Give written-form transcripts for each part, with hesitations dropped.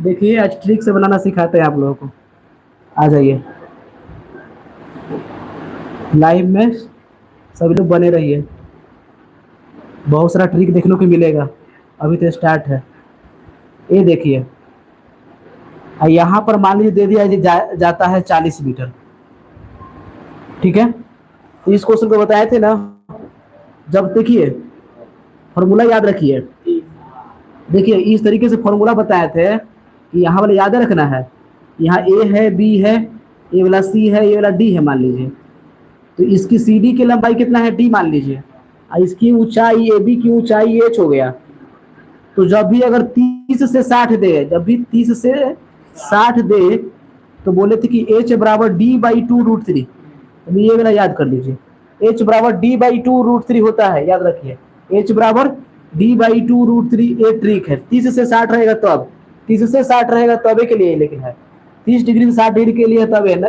देखिए आज ट्रिक से बनाना सिखाते हैं आप लोगों को। आ जाइए लाइव में, सभी लोग बने रहिए। बहुत सारा ट्रिक देखने को मिलेगा। अभी तो स्टार्ट है। ये देखिए, यहाँ पर मान लीजिए दे दिया जाता है 40 मीटर। ठीक है, तो इस क्वेश्चन को बताए थे ना, जब देखिए फॉर्मूला याद रखिए। देखिए इस तरीके से फॉर्मूला बताए थे कि यहाँ वाला याद रखना है। यहाँ ए है, बी है, ये वाला सी है, ये वाला डी है मान लीजिए। तो इसकी सी डी की लंबाई कितना है, डी मान लीजिए, और इसकी ऊंचाई ए बी की ऊंचाई एच हो गया। तो जब भी अगर 30 से 60 दे, जब भी 30 से 60 दे, तो बोले थे कि एच बराबर डी बाई 2√3। अभी ये वाला याद कर लीजिए, एच बराबर डी बाई 2√3 होता है, याद रखिए। एच बराबर डी बाई 2√3। ये ट्रिक है। 30 से 60 रहेगा तो अब 30 से 60 रहेगा तबे के लिए, लेकिन है 30 डिग्री से 60 डिग्री के लिए तब है ना।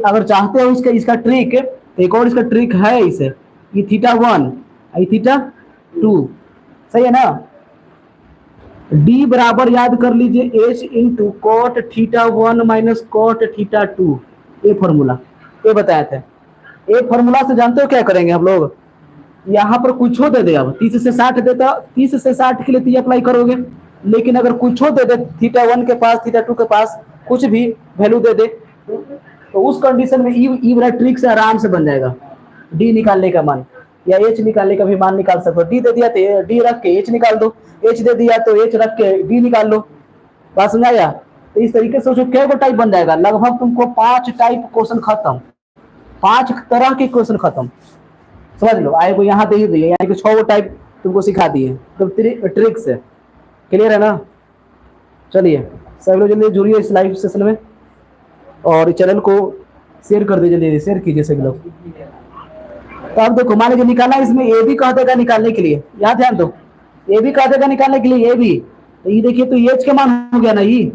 अगर चाहते हो इसका ट्रिक, एक और इसका ट्रिक है इसे, ये θ1 ये θ2, सही है ना। डी बराबर याद कर लीजिए H into cot θ1 minus cot θ2। ये फॉर्मूला ये बताए थे। ये फॉर्मूला से जानते हो क्या करेंगे हम लोग, यहाँ पर कुछ हो दे दे, अब 30 से 60 देता, 30 से 60 के लिए तो अप्लाई करोगे। लेकिन अगर कुछ हो दे दे, θ1 के पास θ2 के पास कुछ भी वैल्यू दे दे, तो उस कंडीशन में ई वाला ट्रिक से आराम से बन जाएगा। डी निकालने का मान या एच निकालने का भी मान निकाल सकते हो। डी दे दिया तो डी रख के एच निकाल दो, एच दे दिया तो एच रख के डी निकाल लो। बात समझाया। तो इस तरीके से सोचो क्या टाइप बन जाएगा, लगभग तुमको 5 टाइप क्वेश्चन खत्म, 5 तरह के क्वेश्चन खत्म, समझ लो। आए को यहाँ दे ही दिए, यानी कि 6 टाइप तुमको सिखा दिए, तो ट्रिक से क्लियर है ना। चलिए सब लोग जल्दी जुड़िए इस लाइव सेशन में, और चैनल को शेयर कर दीजिए, जल्दी शेयर कीजिए सभी लोग। तो अब देखो मान लीजिए निकालना, इसमें ए भी कह देगा निकालने के लिए, यहाँ ध्यान दो, ए भी कह देगा निकालने के लिए, ए भी। तो ये देखिए, तो एच का मान हो गया ना ये,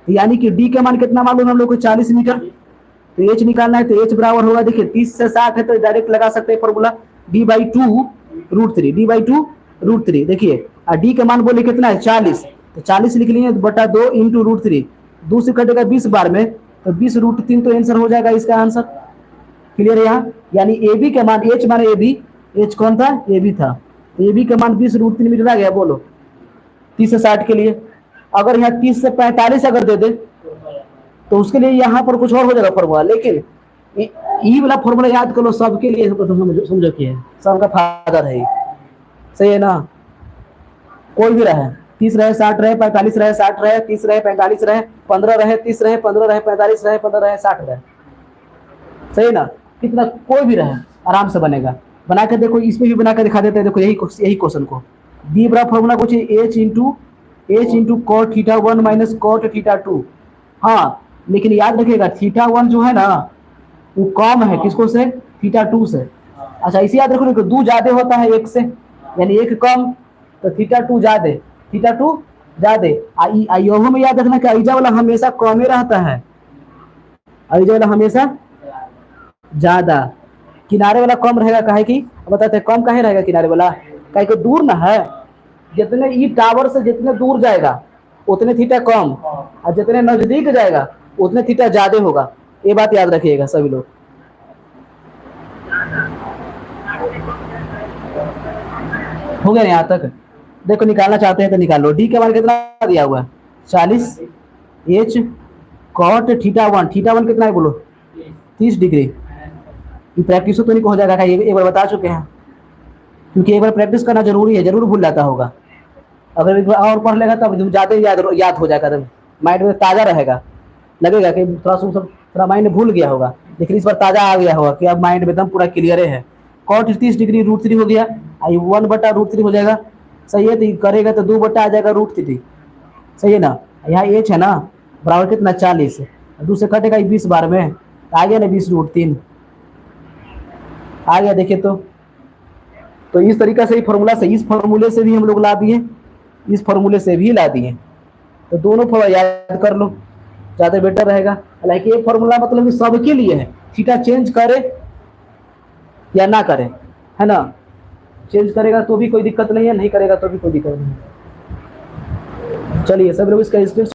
यानी कि डी का मान कितना मालूम हम लोग को, 40 मीटर। तो एच निकालना है, तो एच बराबर होगा, देखिए 30 से 60 है तो डायरेक्ट लगा सकते हैं formula, D by 2√3, D by 2√3। देखिए डी का मान बोले कितना है 40, तो 40 लिख लिए बटा 2 इंटू √3, 2 से कटेगा 20 बार में, तो 20√3 तो आंसर हो जाएगा इसका आंसर। क्लियर है यहाँ, यानी ए बी का मान, एच मान ए बी, एच कौन था, ए बी था, तो ए बी का मान 20√3 मीटर आ गया। बोलो 30 से 60 के लिए। अगर यहाँ 30 से 45 अगर दे दे, तो उसके लिए यहाँ पर कुछ और हो जाएगा फॉर्मूला, लेकिन ई वाला फॉर्मूला याद कर लो सबके लिए, समझो कि है सबका फायदा है, सही है ना। कोई भी रहे, 30 रहे, 60 रहे, 45 रहे, 60 रहे, 30 रहे, 45 रहे, 15 रहे, 30 रहे, 15 रहे, 45 रहे, 15 रहे, 60 रहे, सही है ना। कितना कोई भी रहे आराम से बनेगा। बना के देखो, इसमें भी बना के दिखा देते हैं। देखो यही क्वेश्चन को डी बराबर फॉर्मूला कुछ H into cot θ1 minus cot θ2। हाँ, लेकिन याद रखिएगा θ1 जो है ना वो कम है किसको से, θ2 से। अच्छा इसे याद रखो, 2 ज्यादा होता है 1 से, यानी 1 कम, तो θ2 ज्यादा, θ2 ज्यादा। योहो में याद रखना कि आइजा वाला हमेशा कम ही रहता है, आइजा वाला हमेशा ज्यादा, किनारे वाला कम रहेगा। काहे की बताते हैं, कम काहे रहेगा किनारे वाला, काहे कि दूर ना है, जितने ई टावर से जितने दूर जाएगा उतने थीटा कम, और जितने नजदीक जाएगा उतने थीटा ज्यादा होगा। ये बात याद रखिएगा सभी लोग। हो गया यहाँ तक। देखो निकालना चाहते हैं तो निकाल लो। डी के मान कितना दिया हुआ है 40, एच कॉट θ1, θ1 कितना है बोलो 30 डिग्री। ये प्रैक्टिस तो नहीं हो जाएगा, एक बार बता चुके हैं, क्योंकि एक बार प्रैक्टिस करना जरूरी है, जरूर भूल जाता होगा। अगर एक बार और पढ़ लेगा तब ज्यादा याद हो जाएगा, माइंड में ताज़ा रहेगा, लगेगा कि थोड़ा माइंड भूल गया होगा, लेकिन इस बार ताज़ा आ गया होगा कि अब माइंड में एकदम पूरा क्लियर है। कॉट 30 डिग्री √3 हो गया, 1/√3 हो जाएगा, सही है। तो करेगा तो 2 बटा आ जाएगा √3, सही है ना। यहाँ एच है ना बराबर कितना 40, 2 से कटेगा 20 बार में, आ गया ना 20√3 आ गया। देखिए तो इस तरीका से फॉर्मूला से, इस फॉर्मूले से भी हम लोग ला दिए, इस फॉर्मूले से भी ला दिए। तो दोनों फॉर्मूला याद कर लो, ज़्यादा बेटर रहेगा। हालांकि ये फॉर्मूला मतलब सबके लिए है, थीटा चेंज करे या ना करे, है ना। चेंज करेगा तो भी कोई दिक्कत नहीं है, नहीं करेगा तो भी कोई दिक्कत नहीं है। चलिए सब लोग इसका